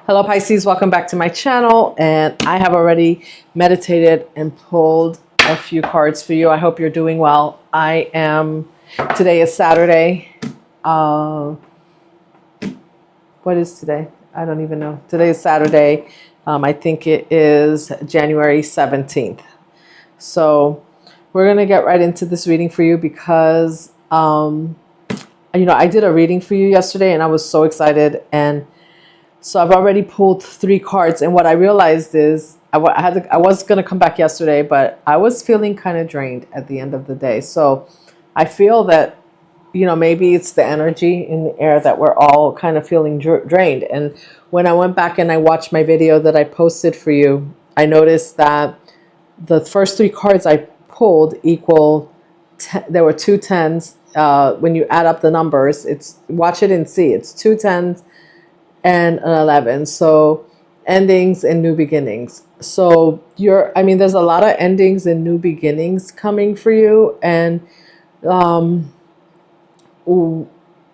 Hello Pisces, welcome back to my channel, and I have already meditated and pulled a few cards for you. I hope you're doing well. Today is Saturday. What is today? I don't even know. Today is Saturday. I think it is January 17th. So we're going to get right into this reading for you because, I did a reading for you yesterday and I was so excited, and so I've already pulled 3 cards, and what I realized is I was going to come back yesterday, but I was feeling kind of drained at the end of the day. So I feel that, maybe it's the energy in the air that we're all kind of feeling drained. And when I went back and I watched my video that I posted for you, I noticed that the first 3 cards I pulled equal, there were 2 10s. When you add up the numbers, watch it and see, it's 2 10s and an 11. So endings and new beginnings. So there's a lot of endings and new beginnings coming for you. And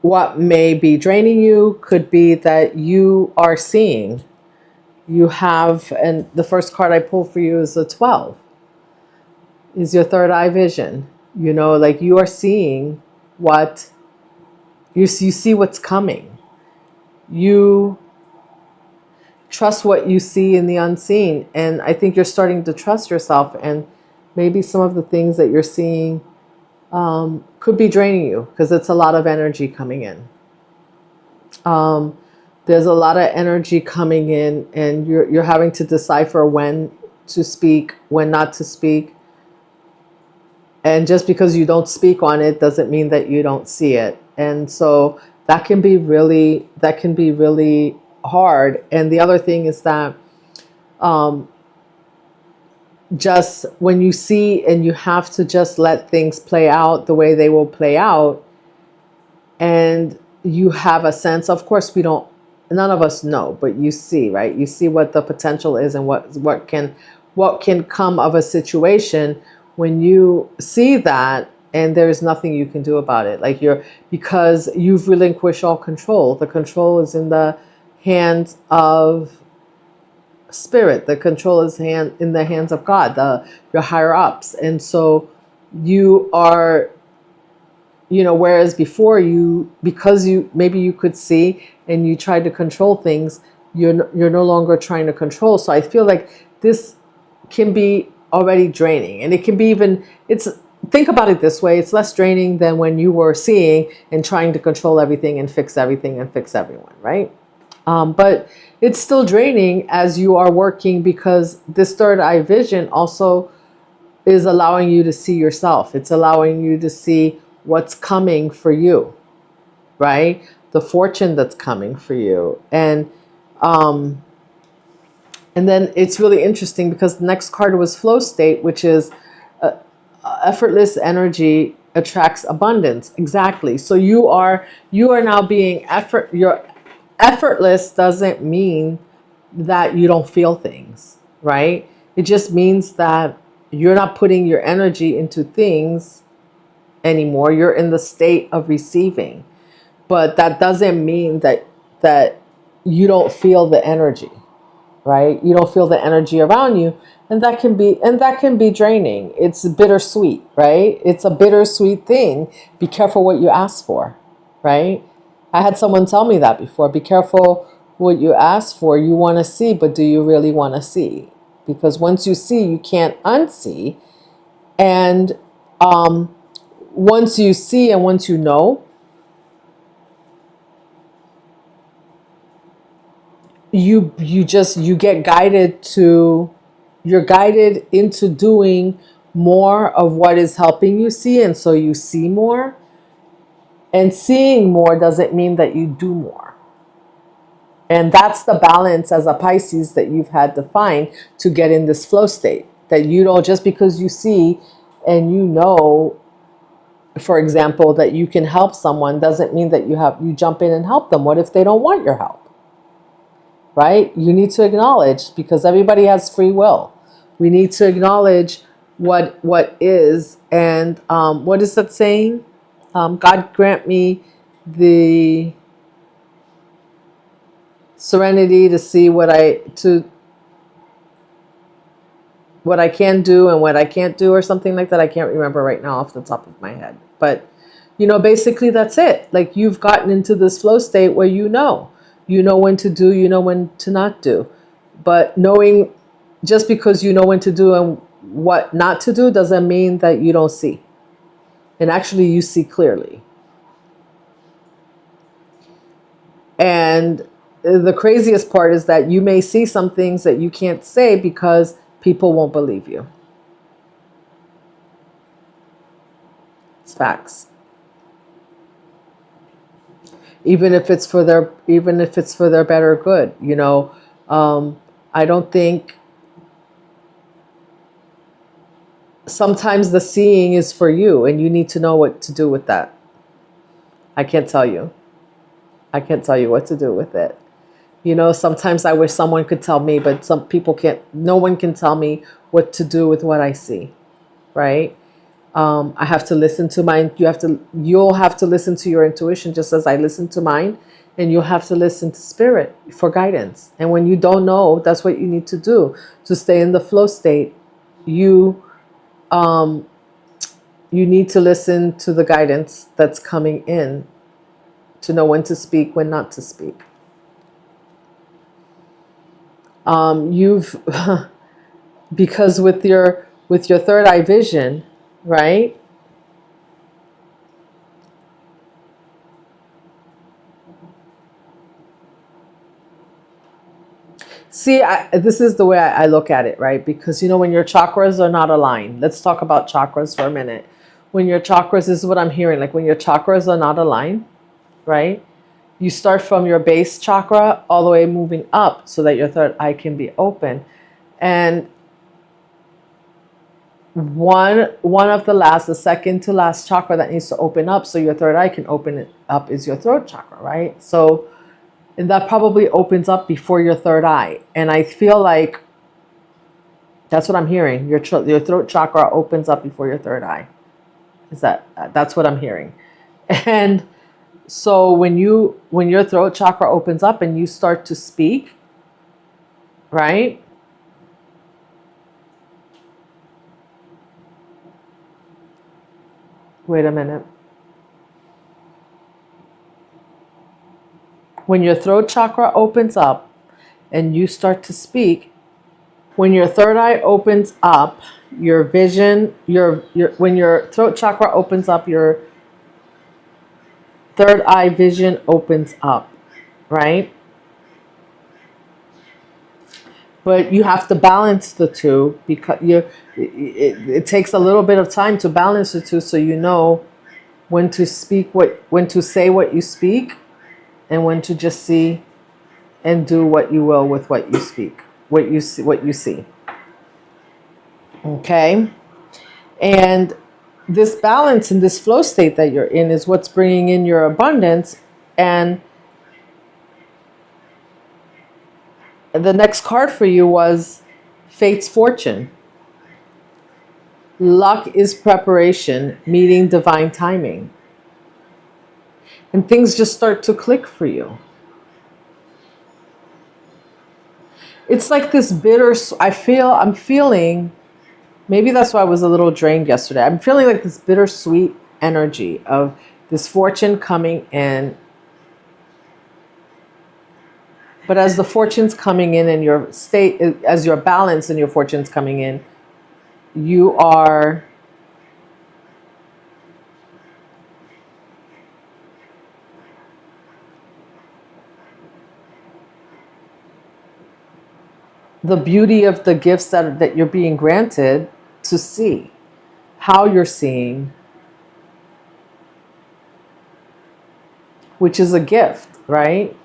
what may be draining you could be that you are seeing. And the first card I pulled for you is a 12. Is your third eye vision. Like you are seeing what you see what's coming. You trust what you see in the unseen, and I think you're starting to trust yourself, and maybe some of the things that you're seeing could be draining you because it's a lot of energy coming in. There's a lot of energy coming in, and you're having to decipher when to speak, when not to speak. And just because you don't speak on it doesn't mean that you don't see it. And so that can be really hard. And the other thing is that just when you see and you have to just let things play out the way they will play out, and you have a sense, of course none of us know, but you see, right? You see what the potential is and what can come of a situation when you see that, and there's nothing you can do about it. Because you've relinquished all control. The control is in the hands of spirit. The control is in the hands of God, your higher ups. And so you are, whereas before because maybe you could see and you tried to control things, you're no longer trying to control. So I feel like this can be already draining, and it can be think about it this way, it's less draining than when you were seeing and trying to control everything and fix everything and fix everyone, right? But it's still draining as you are working, because this third eye vision also is allowing you to see yourself. It's allowing you to see what's coming for you, right? The fortune that's coming for you. And then it's really interesting because the next card was flow state, which is effortless energy attracts abundance. Exactly. So you are now being effortless doesn't mean that you don't feel things, right? It just means that you're not putting your energy into things anymore. You're in the state of receiving. But that doesn't mean that you don't feel the energy. Right? You don't feel the energy around you, and that can be draining. It's bittersweet, right? It's a bittersweet thing. Be careful what you ask for, right? I had someone tell me that before. Be careful what you ask for. You want to see, but do you really want to see? Because once you see, you can't unsee. And once you see and once you know, you get you're guided into doing more of what is helping you see, and so you see more. And seeing more doesn't mean that you do more. And that's the balance as a Pisces that you've had to find to get in this flow state. That you don't, just because you see and for example, that you can help someone doesn't mean that you jump in and help them. What if they don't want your help? Right? You need to acknowledge, because everybody has free will. We need to acknowledge what is, and what is that saying? God grant me the serenity to see what I can do and what I can't do, or something like that. I can't remember right now off the top of my head. But, basically that's it. Like, you've gotten into this flow state where you know when to do, you know when to not do. But knowing, just because you know when to do and what not to do, doesn't mean that you don't see. And actually, you see clearly. And the craziest part is that you may see some things that you can't say because people won't believe you. It's facts. Even if it's for their better good, I don't think, sometimes the seeing is for you, and you need to know what to do with that. I can't tell you what to do with it. Sometimes I wish someone could tell me, but some people can't. No one can tell me what to do with what I see, right? I have to listen to mine. You'll have to listen to your intuition, just as I listen to mine, and you'll have to listen to spirit for guidance. And when you don't know, that's what you need to do to stay in the flow state. You need to listen to the guidance that's coming in, to know when to speak, when not to speak. Because with your third eye vision, right? See, this is the way I look at it, right? Because, when your chakras are not aligned, let's talk about chakras for a minute. When your chakras, this is what I'm hearing, like when your chakras are not aligned, right? You start from your base chakra all the way moving up so that your third eye can be open. And the second to last chakra that needs to open up so your third eye can open it up is your throat chakra, right? So, and that probably opens up before your third eye. And I feel like that's what I'm hearing. Your throat chakra opens up before your third eye. That's what I'm hearing. And so when your throat chakra opens up and you start to speak, right? Wait a minute. When your throat chakra opens up and you start to speak, when your third eye opens up, your vision, when your throat chakra opens up, your third eye vision opens up, right? But you have to balance the two, because it takes a little bit of time to balance the two, so you know when to say what you speak, and when to just see and do what you will with what you speak, what you see. Okay? And this balance and this flow state that you're in is what's bringing in your abundance. And the next card for you was Fate's Fortune. Luck is preparation, meeting divine timing. And things just start to click for you. It's like this I'm feeling, maybe that's why I was a little drained yesterday. I'm feeling like this bittersweet energy of this fortune coming in. But as the fortune's coming in and your state, as your balance and your fortune's coming in, you are the beauty of the gifts that you're being granted to see, how you're seeing, which is a gift, right?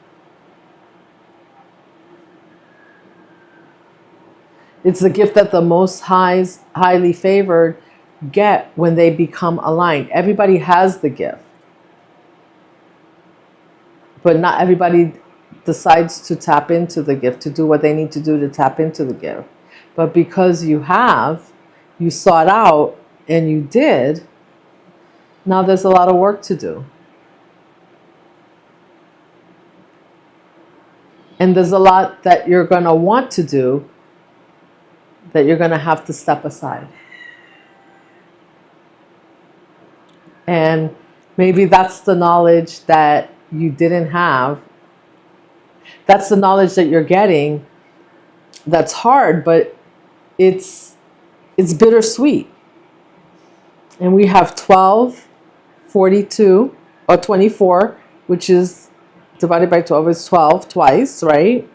It's the gift that the most highly favored get when they become aligned. Everybody has the gift, but not everybody decides to tap into the gift, to do what they need to do to tap into the gift. But because you sought out and you did, now there's a lot of work to do. And there's a lot that you're going to want to do that you're going to have to step aside. And maybe that's the knowledge that you didn't have. That's the knowledge that you're getting. That's hard, but it's bittersweet. And we have 12, 42, or 24, which is divided by 12 is 12 twice, right?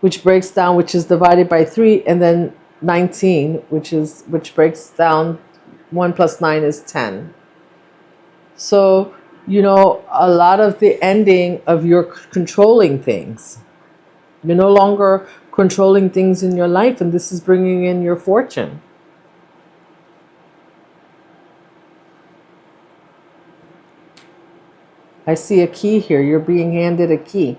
Which breaks down, which is divided by 3, and then 19, which breaks down 1 plus 9 is 10. So, you know, a lot of the ending of your controlling things. You're no longer controlling things in your life, and this is bringing in your fortune. I see a key here. You're being handed a key.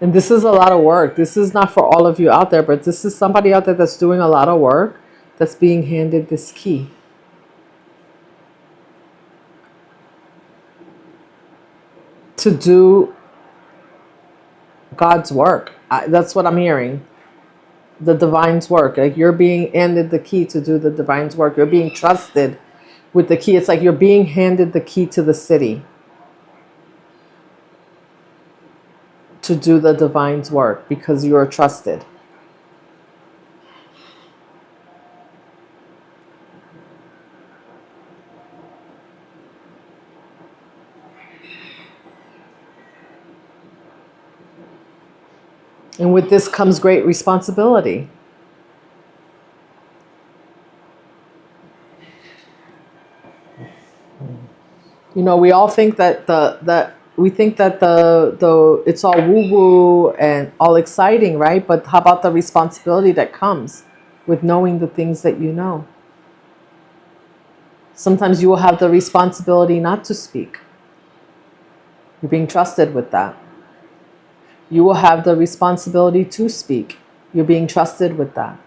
And this is a lot of work. This is not for all of you out there, but this is somebody out there that's doing a lot of work that's being handed this key. To do God's work. That's what I'm hearing. The divine's work. Like you're being handed the key to do the divine's work. You're being trusted with the key. It's like you're being handed the key to the city to do the divine's work because you are trusted. And with this comes great responsibility. You know, we all think that the it's all woo-woo and all exciting, right? But how about the responsibility that comes with knowing the things that you know? Sometimes you will have the responsibility not to speak. You're being trusted with that. You will have the responsibility to speak. You're being trusted with that.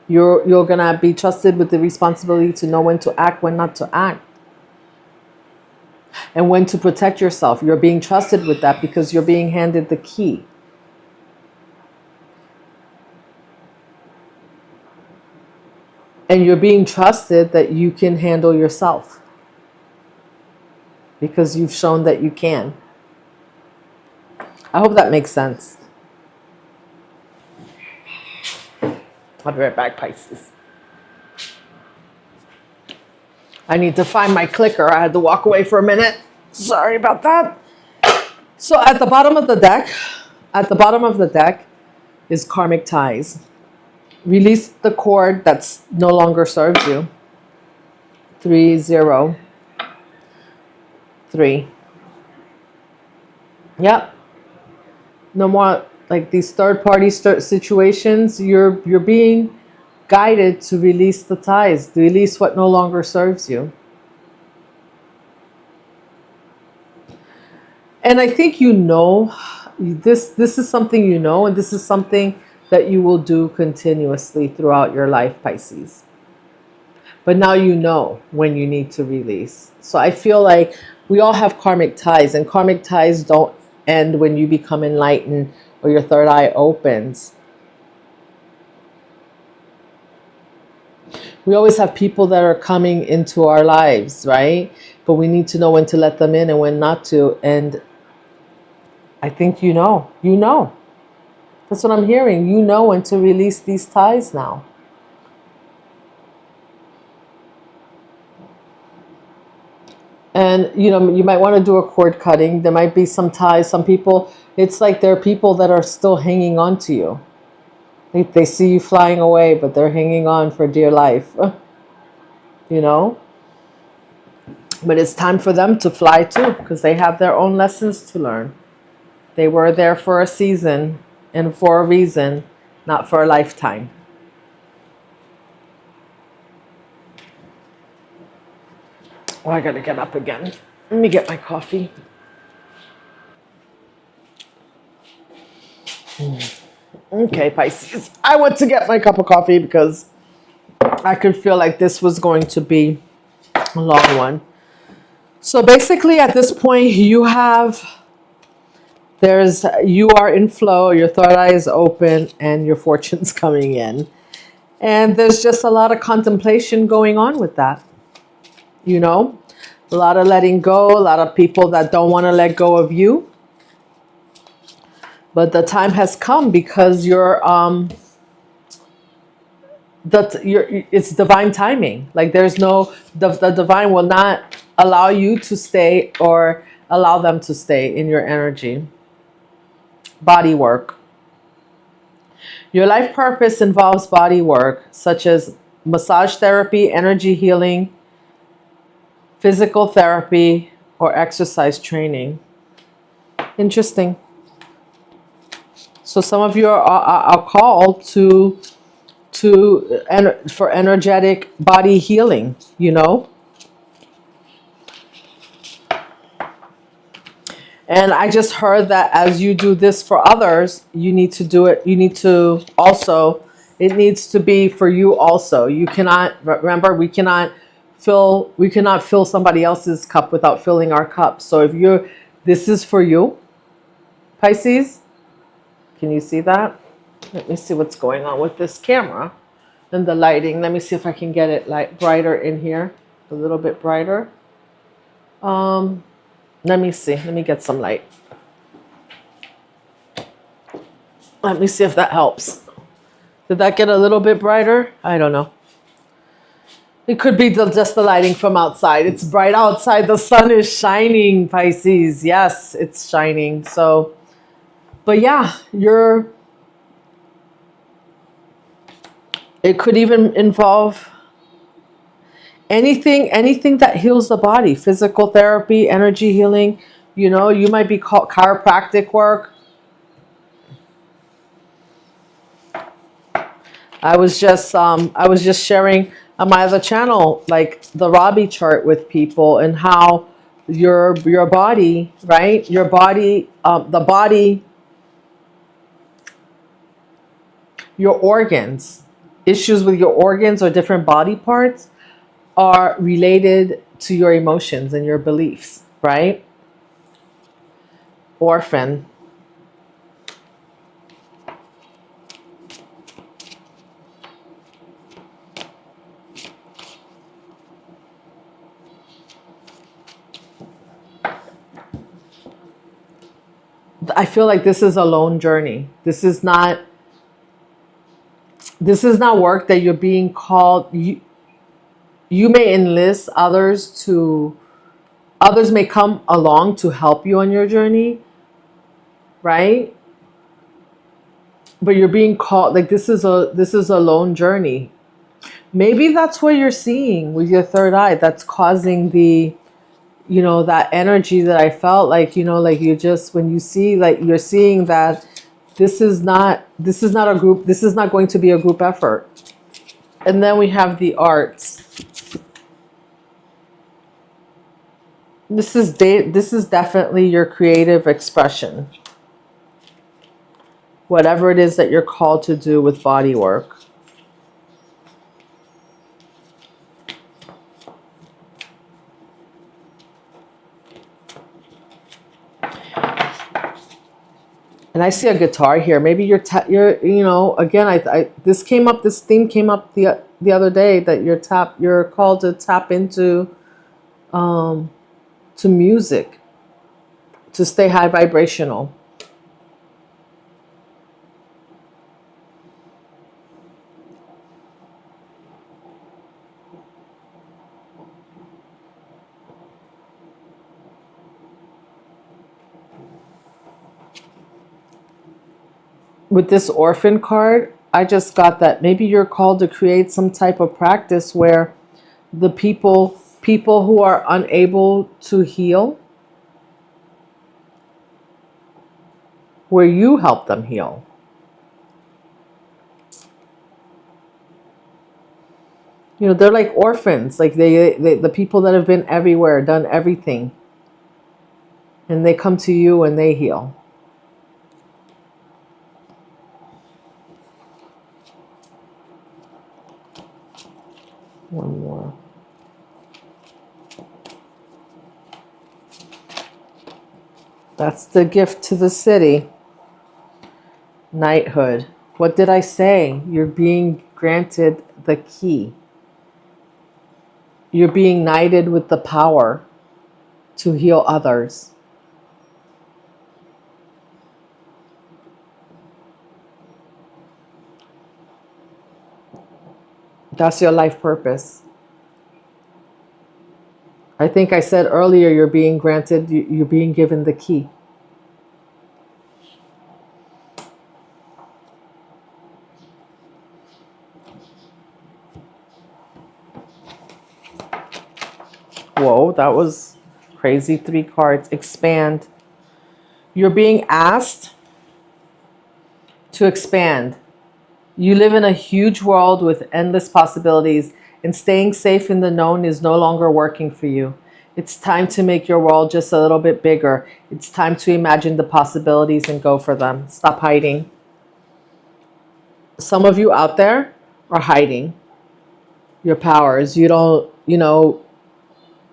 You're going to be trusted with the responsibility to know when to act, when not to act. And when to protect yourself. You're being trusted with that because you're being handed the key. And you're being trusted that you can handle yourself. Because you've shown that you can. I hope that makes sense. I'll be right back, Pisces. I need to find my clicker. I had to walk away for a minute. Sorry about that. So at the bottom of the deck is karmic ties. Release the cord that's no longer serves you. 3, 0, 3. Yep. No more like these third-party situations. You're being guided to release the ties, to release what no longer serves you. And I think you know this is something you know, and this is something that you will do continuously throughout your life, Pisces. But now you know when you need to release. So I feel like we all have karmic ties, and karmic ties don't end when you become enlightened or your third eye opens. We always have people that are coming into our lives, right? But we need to know when to let them in and when not to. And I think you know. That's what I'm hearing. You know when to release these ties now. And, you know, you might want to do a cord cutting. There might be some ties. Some people, it's like there are people that are still hanging on to you. They see you flying away, but they're hanging on for dear life. You know? But it's time for them to fly too, because they have their own lessons to learn. They were there for a season and for a reason, not for a lifetime. Oh, I gotta get up again. Let me get my coffee. Okay, Pisces. I went to get my cup of coffee because I could feel like this was going to be a long one. So basically at this point you are in flow, your third eye is open, and your fortune's coming in. And there's just a lot of contemplation going on with that. You know, a lot of letting go, a lot of people that don't want to let go of you. But the time has come because it's divine timing. Like there's no, the divine will not allow you to stay or allow them to stay in your energy. Body work. Your life purpose involves body work such as massage therapy, energy healing, physical therapy, or exercise training. Interesting. So some of you are called for energetic body healing, you know. And I just heard that as you do this for others, you need to do it. You need to also, it needs to be for you also. You cannot, remember, we cannot fill somebody else's cup without filling our cup. So this is for you, Pisces. Can you see that? Let me see what's going on with this camera and the lighting. Let me see if I can get it brighter in here, a little bit brighter. Let me see. Let me get some light. Let me see if that helps. Did that get a little bit brighter? I don't know. It could be just the lighting from outside. It's bright outside. The sun is shining, Pisces. Yes, it's shining. So, but yeah, it could even involve anything that heals the body, physical therapy, energy healing. You know, you might be called chiropractic work. I was just sharing on my other channel like the Robbie chart with people and how your body, right? Your body, the body, your organs, issues with your organs or different body parts are related to your emotions and your beliefs, right? Orphan. I feel like this is a lone journey. This is not work that you're being called. You may enlist others may come along to help you on your journey, right? But you're being called, like this is a lone journey. Maybe that's what you're seeing with your third eye. That's causing that energy that I felt like, like you just, when you see, like you're seeing that this is not a group, this is not going to be a group effort. And then we have the arts. This is definitely your creative expression. Whatever it is that you're called to do with body work. And I see a guitar here. Maybe you're again, this theme came up the other day that you're called to tap into to music, to stay high vibrational. With this orphan card, I just got that maybe you're called to create some type of practice where the people who are unable to heal, where you help them heal. They're like orphans, like the people that have been everywhere, done everything, and they come to you and they heal. One more. That's the gift to the city. Knighthood. What did I say? You're being granted the key. You're being knighted with the power to heal others. That's your life purpose. I think I said earlier, you're being granted, you're being given the key. Whoa, that was crazy. 3 cards. Expand. You're being asked to expand. You live in a huge world with endless possibilities, and staying safe in the known is no longer working for you. It's time to make your world just a little bit bigger. It's time to imagine the possibilities and go for them. Stop hiding. Some of you out there are hiding your powers. You don't,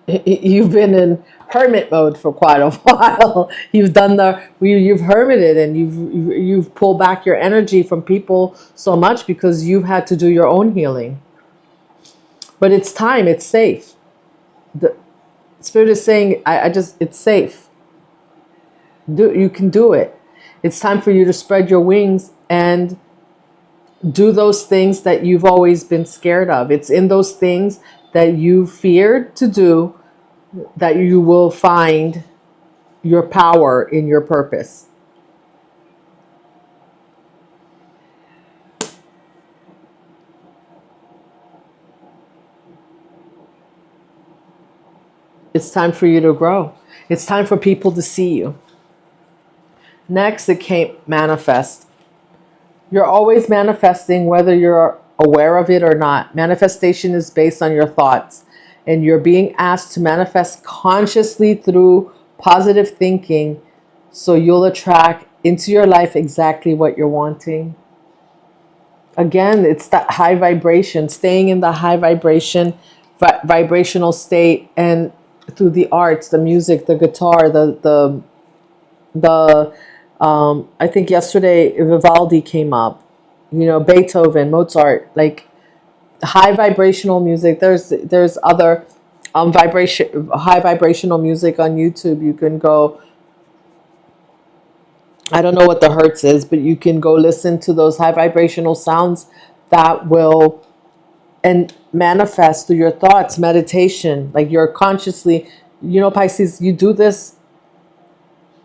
you've been in hermit mode for quite a while. You've hermited, and you've pulled back your energy from people so much because you've had to do your own healing. But it's time. It's safe. The Spirit is saying, it's safe. You can do it. It's time for you to spread your wings and do those things that you've always been scared of. It's in those things that you feared to do that you will find your power in your purpose. It's time for you to grow. It's time for people to see you. Next, it came manifest. You're always manifesting, whether you're aware of it or not. Manifestation is based on your thoughts, and you're being asked to manifest consciously through positive thinking, so you'll attract into your life exactly what you're wanting. Again, it's that high vibration, staying in the high vibrational state, and through the arts, the music, the guitar, I think yesterday Vivaldi came up, Beethoven, Mozart, like high vibrational music. There's other high vibrational music on YouTube. You can go, I don't know what the hertz is, but you can go listen to those high vibrational sounds that will and manifest through your thoughts. Meditation, like you're consciously, Pisces, you do this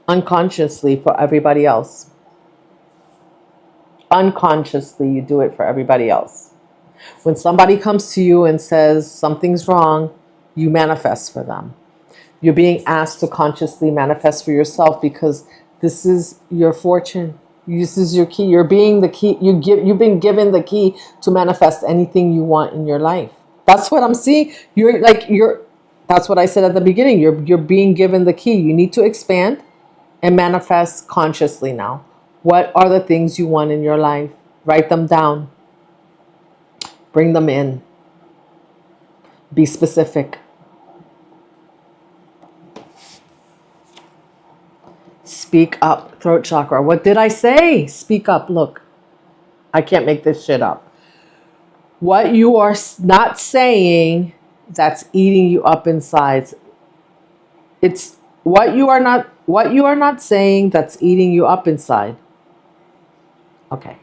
unconsciously for everybody else. Unconsciously, you do it for everybody else. When somebody comes to you and says something's wrong, you manifest for them. You're being asked to consciously manifest for yourself, because this is your fortune. This is your key. You're being the key. You've been given the key to manifest anything you want in your life. That's what I'm seeing. That's what I said at the beginning. You're being given the key. You need to expand and manifest consciously now. What are the things you want in your life? Write them down. Bring them in. Be specific. Speak up. Throat chakra. What did I say? Speak up. Look, I can't make this shit up. What you are not saying, that's eating you up inside. It's what you are not saying that's eating you up inside. Okay.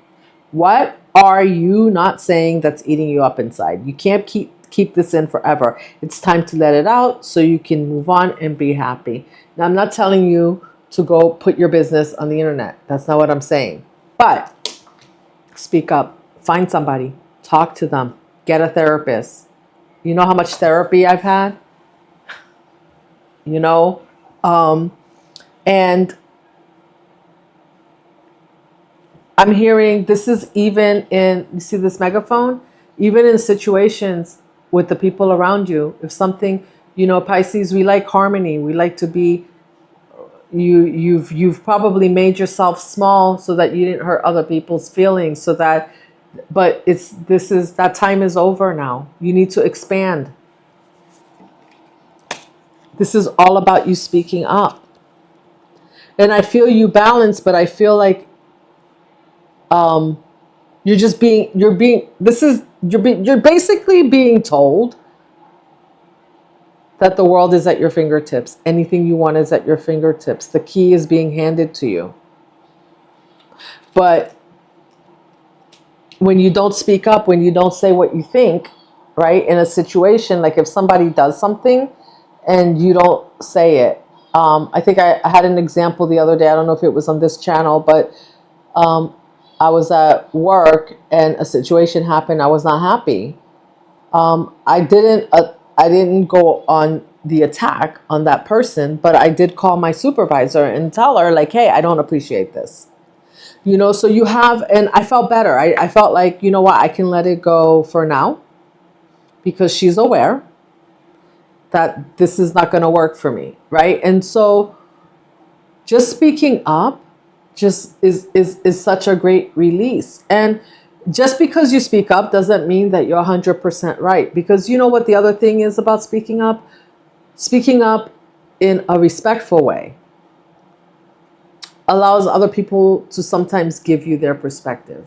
What are you not saying that's eating you up inside? You can't keep this in forever. It's time to let it out so you can move on and be happy. Now, I'm not telling you to go put your business on the internet. That's not what I'm saying. But speak up. Find somebody. Talk to them. Get a therapist. You know how much therapy I've had? And I'm hearing this is even in, you see this megaphone? Even in situations with the people around you. If something, Pisces, we like harmony. We like to be, you've probably made yourself small so that you didn't hurt other people's feelings, but that time is over now. You need to expand. This is all about you speaking up. And I feel you balance, but I feel like you're basically being told that the world is at your fingertips. Anything you want is at your fingertips. The key is being handed to you. But when you don't speak up, when you don't say what you think, right, in a situation, like if somebody does something and you don't say it. I think I had an example the other day. I don't know if it was on this channel, but I was at work and a situation happened. I was not happy. I didn't go on the attack on that person, but I did call my supervisor and tell her, like, hey, I don't appreciate this. So you have, and I felt better. I felt like, you know what, I can let it go for now because she's aware that this is not going to work for me, right? And so just speaking up just is such a great release. And just because you speak up doesn't mean that you're 100% right. Because you know what the other thing is about speaking up? Speaking up in a respectful way allows other people to sometimes give you their perspective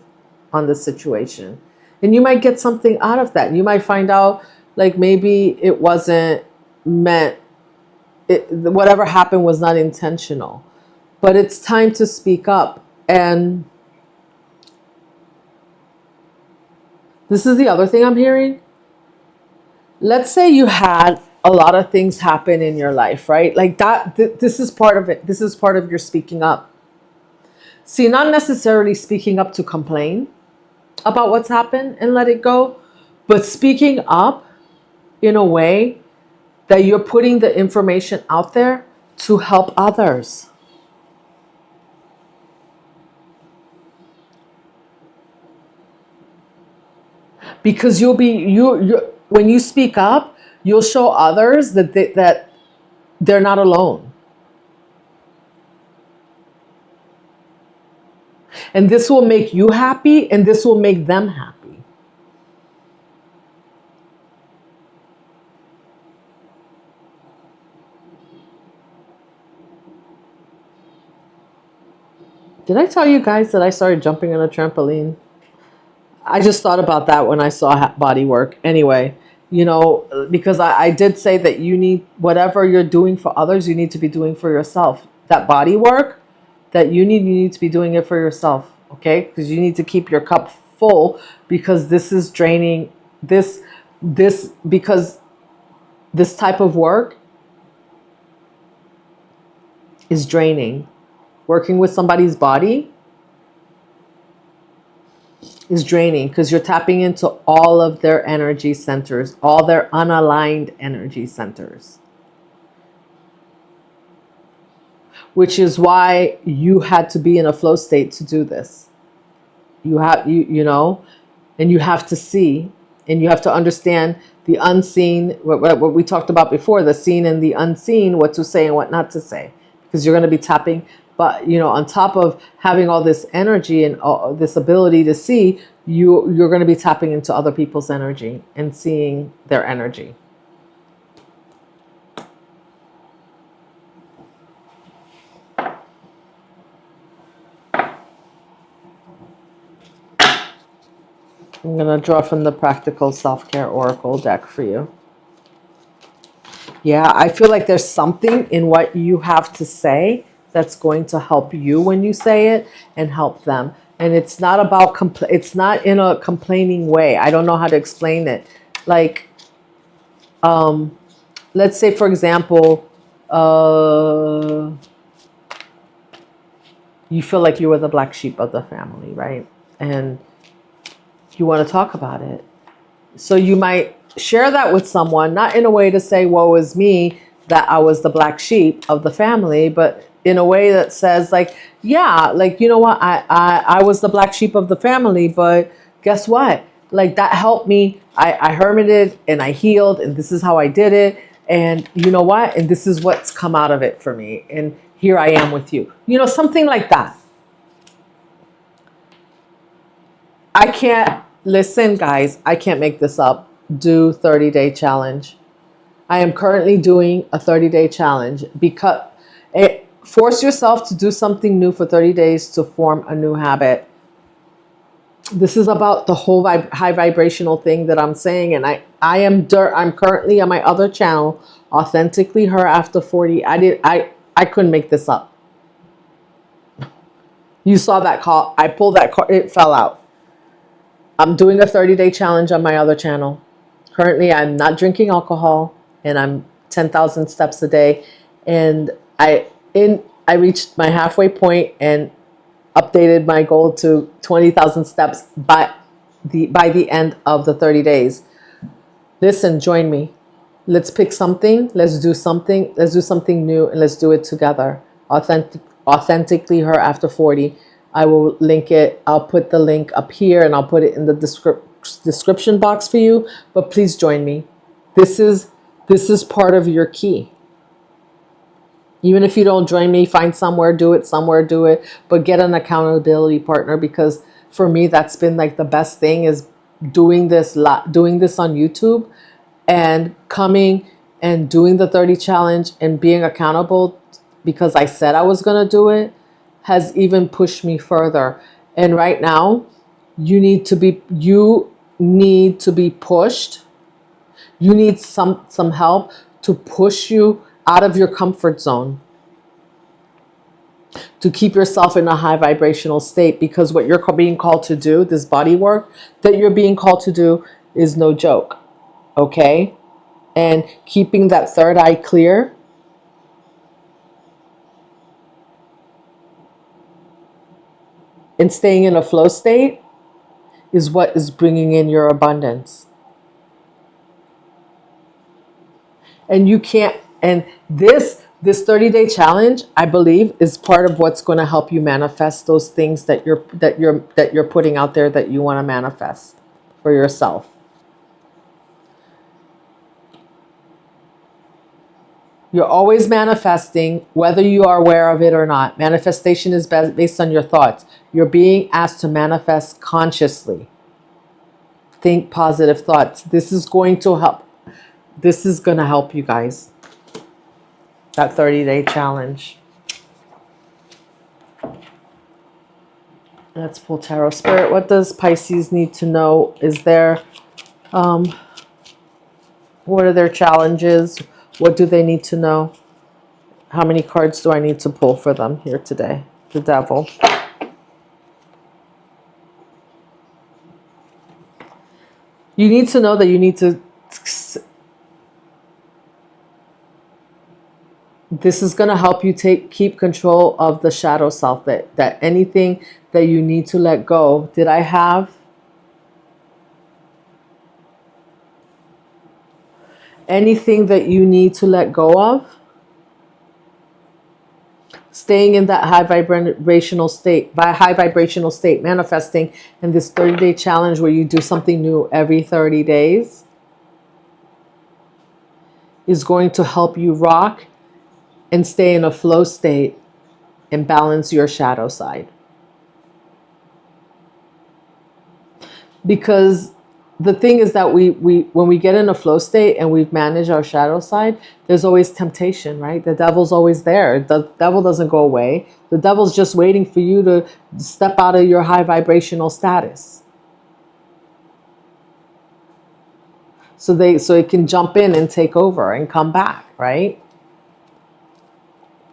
on the situation. And you might get something out of that. You might find out, like, maybe it wasn't meant, whatever happened was not intentional. But it's time to speak up. And this is the other thing I'm hearing. Let's say you had a lot of things happen in your life, right? Like that, this is part of it. This is part of your speaking up. See, not necessarily speaking up to complain about what's happened and let it go, but speaking up in a way that you're putting the information out there to help others. Because when you speak up, you'll show others that they're not alone. And this will make you happy, and this will make them happy. Did I tell you guys that I started jumping on a trampoline? I just thought about that when I saw body work. Anyway, because I did say that you need, whatever you're doing for others, you need to be doing for yourself. That body work that you need to be doing it for yourself, okay? Because you need to keep your cup full, because this is draining. Because this type of work is draining. Working with somebody's body is draining because you're tapping into all of their energy centers, all their unaligned energy centers. Which is why you had to be in a flow state to do this. And you have to see, and you have to understand the unseen, what we talked about before, the seen and the unseen, what to say and what not to say, because you're going to be tapping. But, on top of having all this energy and all this ability to see, you're going to be tapping into other people's energy and seeing their energy. I'm going to draw from the Practical Self-Care Oracle deck for you. Yeah, I feel like there's something in what you have to say that's going to help you when you say it and help them. And it's not about it's not in a complaining way. I don't know how to explain it. Like, let's say, for example, you feel like you were the black sheep of the family, right? And you want to talk about it. So you might share that with someone, not in a way to say, woe is me, that I was the black sheep of the family, but in a way that says, like, yeah, like, you know what, I was the black sheep of the family, but guess what? Like, that helped me. I hermited and I healed, and this is how I did it. And you know what? And this is what's come out of it for me. And here I am with you. Something like that. Listen, guys, I can't make this up. Do 30-day challenge. I am currently doing a 30-day challenge because Force yourself to do something new for 30 days to form a new habit. This is about the whole high vibrational thing that I'm saying. And I'm currently on my other channel, Authentically Her After 40. I couldn't make this up. You saw that call. I pulled that card. It fell out. I'm doing a 30-day challenge on my other channel. Currently, I'm not drinking alcohol, and I'm 10,000 steps a day. And I reached my halfway point and updated my goal to 20,000 steps by the end of the 30 days. Listen, join me. Let's pick something. Let's do something. Let's do something new, and let's do it together. Authentically Her After 40. I will link it. I'll put the link up here, and I'll put it in the description box for you. But please join me. This is part of your key. Even if you don't join me, find somewhere, do it, but get an accountability partner, because for me, that's been like the best thing, is doing this on YouTube and coming and doing the 30 challenge and being accountable because I said I was going to do it, has even pushed me further. And right now, you need to be pushed. You need some help to push you out of your comfort zone, to keep yourself in a high vibrational state, because what you're being called to do, this body work that you're being called to do, is no joke. Okay? And keeping that third eye clear and staying in a flow state is what is bringing in your abundance. And you can't, and this 30-day challenge, I believe, is part of what's going to help you manifest those things that you're putting out there that you want to manifest for yourself. You're always manifesting, whether you are aware of it or not. Manifestation is based on your thoughts. You're being asked to manifest consciously. Think positive thoughts. This is going to help. This is going to help you guys. That 30-day challenge. Let's pull Tarot Spirit. What does Pisces need to know? Is there, what are their challenges? What do they need to know? How many cards do I need to pull for them here today? The Devil. You need to know that you need to... This is going to help you keep control of the shadow self. That anything that you need to let go. Did I have... Anything that you need to let go of? Staying in that high vibrational state, manifesting in this 30-day challenge where you do something new every 30 days is going to help you rock and stay in a flow state and balance your shadow side. Because the thing is that when we get in a flow state and we've managed our shadow side, there's always temptation, right? The devil's always there. The devil doesn't go away. The devil's just waiting for you to step out of your high vibrational status. So it can jump in and take over and come back, right?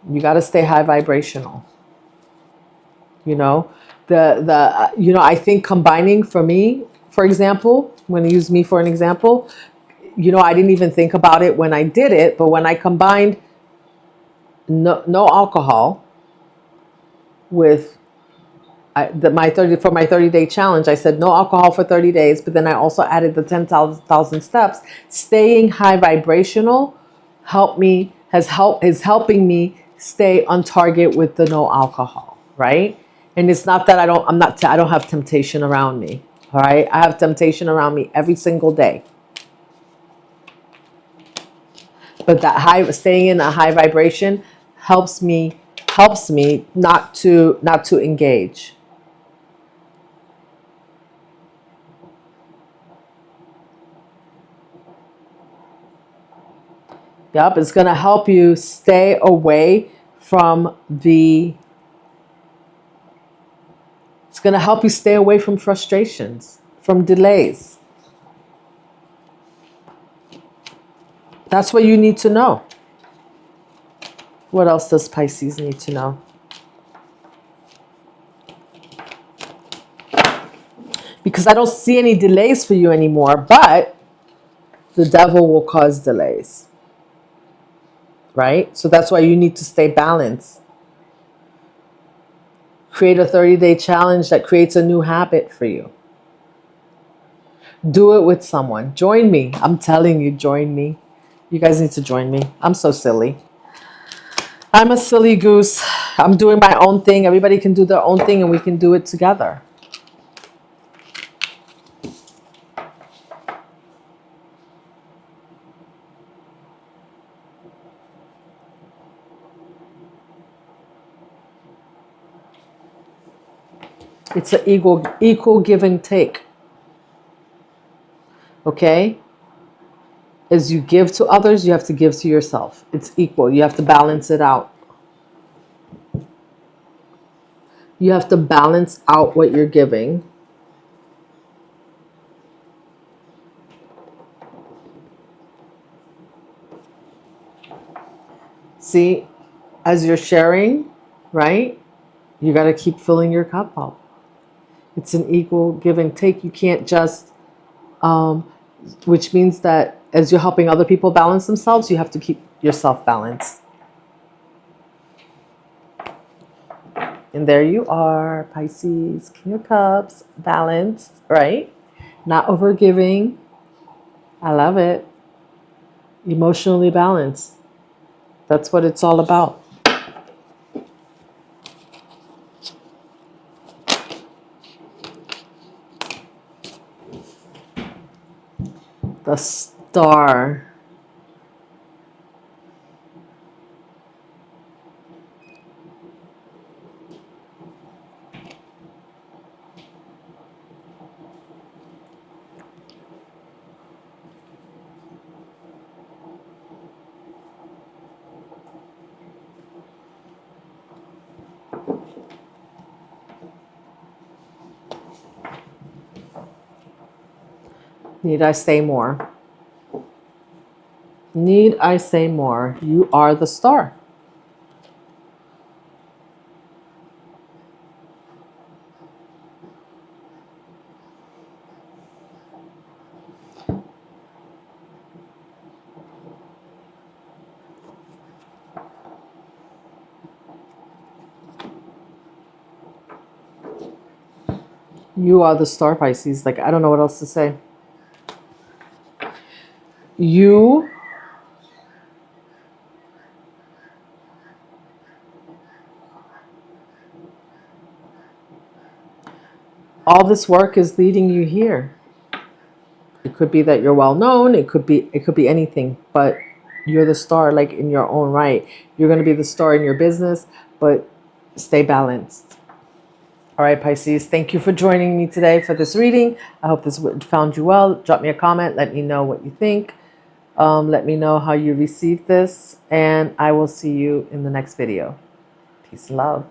You got to stay high vibrational. You know, I think combining, for me, for example, I'm going to use me for an example. I didn't even think about it when I did it, but when I combined no alcohol with my 30-day challenge, I said no alcohol for 30 days, but then I also added the 10,000 steps. Staying high vibrational is helping me stay on target with the no alcohol, right? And it's not that I don't have temptation around me. All right, I have temptation around me every single day. But that staying in a high vibration helps me not to engage. Yep, it's going to help you stay away from the... It's going to help you stay away from frustrations, from delays. That's what you need to know. What else does Pisces need to know? Because I don't see any delays for you anymore, but the devil will cause delays. Right? So that's why you need to stay balanced. Create a 30-day challenge that creates a new habit for you. Do it with someone. Join me. I'm telling you, join me. You guys need to join me. I'm so silly. I'm a silly goose. I'm doing my own thing. Everybody can do their own thing and we can do it together. It's an equal give and take. Okay? As you give to others, you have to give to yourself. It's equal. You have to balance it out. You have to balance out what you're giving. See, as you're sharing, right? You got to keep filling your cup up. It's an equal give and take. You can't just, which means that as you're helping other people balance themselves, you have to keep yourself balanced. And there you are, Pisces, King of Cups, balanced, right? Not overgiving. I love it. Emotionally balanced. That's what it's all about. The Star. Need I say more? Need I say more? You are the star. You are the star, Pisces. Like, I don't know what else to say. You all this work is leading you here. It could be that you're well known, it could be anything, but you're the star, like, in your own right. You're going to be the star in your business, but stay balanced. All right, Pisces, thank you for joining me today for this reading. I hope this found you well. Drop me a comment. Let me know what you think. Let me know how you received this, and I will see you in the next video. Peace and love.